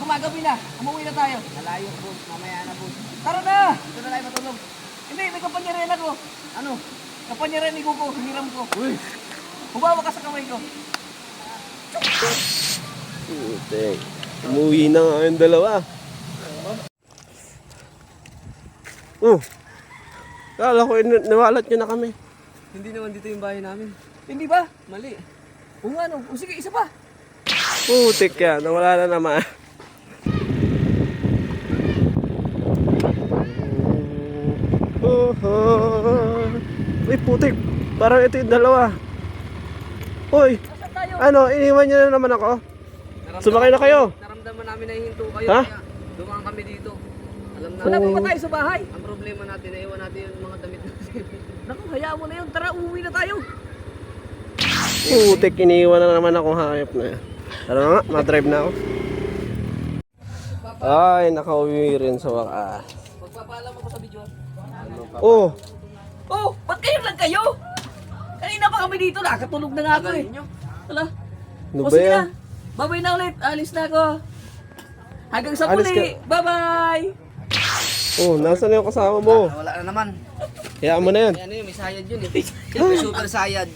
gumagabi na. Umuwi na tayo. Malayo, boss. Mamaya na, boss. Tara na! Dito na tayo matulog. Hindi, may kapanyarin ako. Ano? Kapanyarin ni Kuko, hiniram ko. Uy! Hubawa ka sa kamay ko. Putek. Umuwi na nga yung dalawa. Kala ko nawalat nyo na kami. Hindi naman dito yung bahay namin. Hindi ba? Mali. O nga no. O sige, isa pa. Putek yan, nawala na naman. Uy, putik. Parang ito yung dalawa. Uy, Nasaan tayo? ano, iniwan nyo na naman ako. Sumakay na kayo. Naramdaman namin na hihinto kayo. Ha? Kaya dumaan kami dito. Alam na. Wala pa ba tayo sa bahay? Ang problema natin, naiwan natin yung mga damit natin. Naku, hayaan mo na yun. Tara, uuwi na tayo. Putik, iniwan na naman akong hayop na yan. Tara nga, madrive na ako. Ay, nakauwi rin sa wakas. Magpapaalam ako sa video. Oh, Oh, ba't kayo lang kayo? Kanina pa kami dito. Nakatulog na nga ako eh. Wala. ano O ba sige yan? na. Bye-bye na ulit. Alis na ako. Hanggang sa Alis muli. Bye-bye. Oh, nasaan yung kasama mo? Wala na naman. Hayaan mo na yan. Ano yun, may sayad yun eh. Siyempre super sayad.